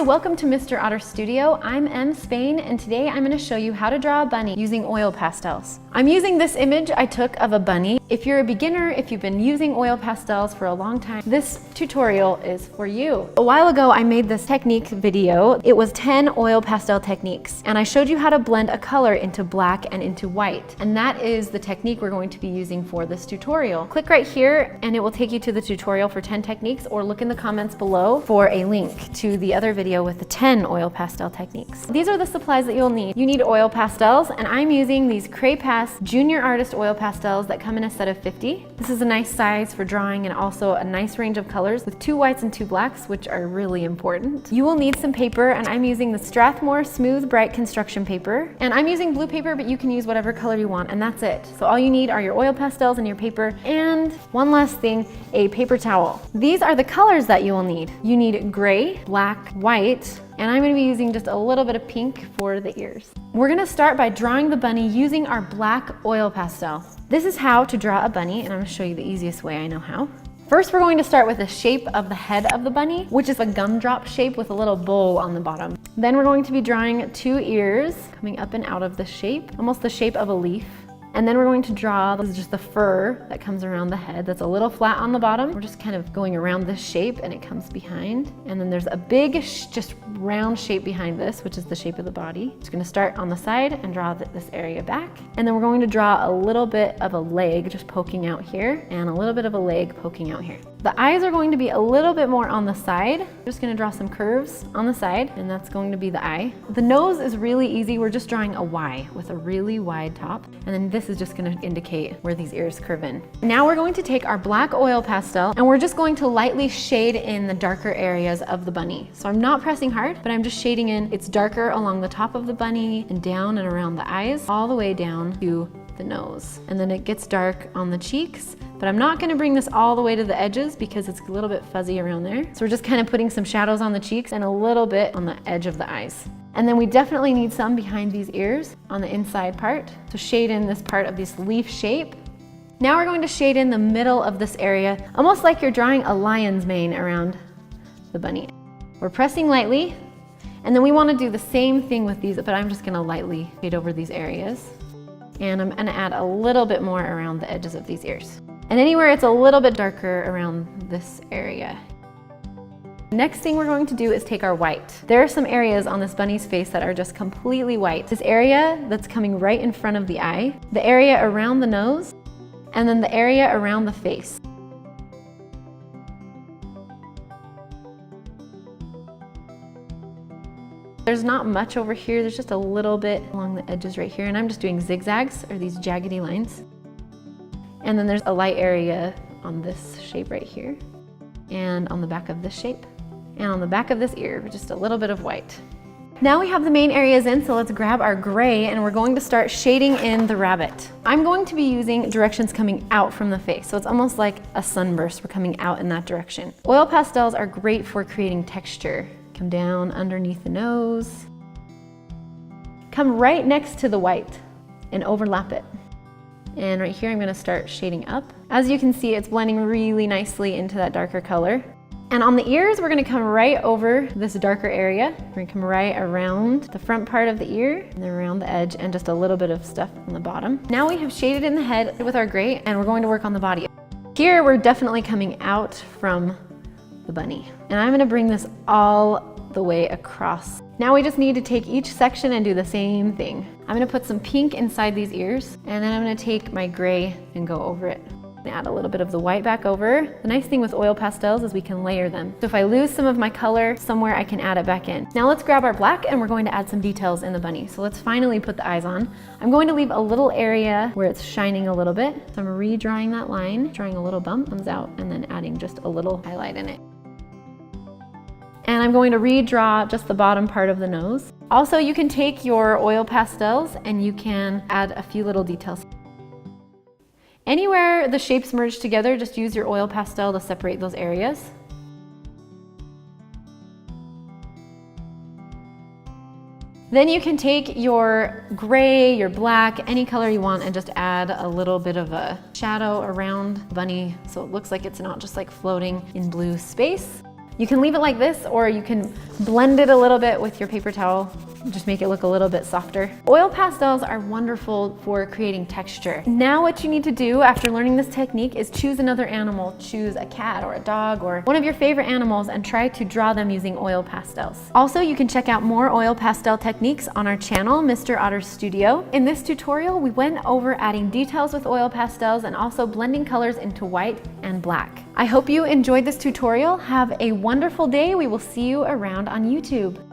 welcome to Mr. Otter Studio. I'm M. Spain, and today I'm going to show you how to draw a bunny using oil pastels. I'm using this image I took of a bunny. If you're a beginner, if you've been using oil pastels for a long time, this tutorial is for you. A while ago, I made this technique video. It was 10 oil pastel techniques, and I showed you how to blend a color into black and into white. And that is the technique we're going to be using for this tutorial. Click right here, and it will take you to the tutorial for 10 techniques, or look in the comments below for a link to the other video with the 10 oil pastel techniques. These are the supplies that you'll need. You need oil pastels, and I'm using these Cray-Pas Junior Artist oil pastels that come in a set of 50. This is a nice size for drawing and also a nice range of colors with 2 whites and 2 blacks, which are really important. You will need some paper, and I'm using the Strathmore Smooth Bright Construction paper. And I'm using blue paper, but you can use whatever color you want, and that's it. So all you need are your oil pastels and your paper, and one last thing, a paper towel. These are the colors that you will need. You need gray, black, white, and I'm going to be using just a little bit of pink for the ears. We're going to start by drawing the bunny using our black oil pastel. This is how to draw a bunny, and I'm going to show you the easiest way I know how. First, we're going to start with the shape of the head of the bunny, which is a gumdrop shape with a little bowl on the bottom. Then we're going to be drawing 2 ears coming up and out of the shape, almost the shape of a leaf. And then we're going to draw, this is just the fur that comes around the head that's a little flat on the bottom. We're just kind of going around this shape and it comes behind. And then there's a big, just round shape behind this, which is the shape of the body. Just gonna start on the side and draw this area back. And then we're going to draw a little bit of a leg just poking out here and a little bit of a leg poking out here. The eyes are going to be a little bit more on the side. I'm just gonna draw some curves on the side, and that's going to be the eye. The nose is really easy. We're just drawing a Y with a really wide top. And then this is just gonna indicate where these ears curve in. Now we're going to take our black oil pastel, and we're just going to lightly shade in the darker areas of the bunny. So I'm not pressing hard, but I'm just shading in. It's darker along the top of the bunny and down and around the eyes, all the way down to the nose. And then it gets dark on the cheeks, but I'm not gonna bring this all the way to the edges because it's a little bit fuzzy around there. So we're just kind of putting some shadows on the cheeks and a little bit on the edge of the eyes. And then we definitely need some behind these ears on the inside part. So shade in this part of this leaf shape. Now we're going to shade in the middle of this area, almost like you're drawing a lion's mane around the bunny. We're pressing lightly, and then we want to do the same thing with these, but I'm just gonna lightly shade over these areas. And I'm gonna add a little bit more around the edges of these ears. And anywhere it's a little bit darker around this area. Next thing we're going to do is take our white. There are some areas on this bunny's face that are just completely white. This area that's coming right in front of the eye, the area around the nose, and then the area around the face. There's not much over here, there's just a little bit along the edges right here, and I'm just doing zigzags, or these jaggedy lines. And then there's a light area on this shape right here, and on the back of this shape, and on the back of this ear, just a little bit of white. Now we have the main areas in, so let's grab our gray, and we're going to start shading in the rabbit. I'm going to be using directions coming out from the face, so it's almost like a sunburst. We're coming out in that direction. Oil pastels are great for creating texture. Come down underneath the nose. Come right next to the white and overlap it. And right here I'm going to start shading up. As you can see, it's blending really nicely into that darker color. And on the ears, we're going to come right over this darker area. We're going to come right around the front part of the ear, and then around the edge, and just a little bit of stuff on the bottom. Now we have shaded in the head with our gray, and we're going to work on the body. Here we're definitely coming out from the bunny. And I'm going to bring this all the way across. Now we just need to take each section and do the same thing. I'm going to put some pink inside these ears, and then I'm going to take my gray and go over it. Add a little bit of the white back over. The nice thing with oil pastels is we can layer them. So if I lose some of my color somewhere, I can add it back in. Now let's grab our black, and we're going to add some details in the bunny. So let's finally put the eyes on. I'm going to leave a little area where it's shining a little bit. So I'm redrawing that line, drawing a little bump, comes out, and then adding just a little highlight in it. And I'm going to redraw just the bottom part of the nose. Also, you can take your oil pastels and you can add a few little details. Anywhere the shapes merge together, just use your oil pastel to separate those areas. Then you can take your gray, your black, any color you want, and just add a little bit of a shadow around the bunny so it looks like it's not just like floating in blue space. You can leave it like this, or you can blend it a little bit with your paper towel. Just make it look a little bit softer. Oil pastels are wonderful for creating texture. Now what you need to do after learning this technique is choose another animal. Choose a cat or a dog or one of your favorite animals and try to draw them using oil pastels. Also, you can check out more oil pastel techniques on our channel, Mr. Otter Studio. In this tutorial, we went over adding details with oil pastels and also blending colors into white and black. I hope you enjoyed this tutorial. Have a wonderful day. We will see you around on YouTube.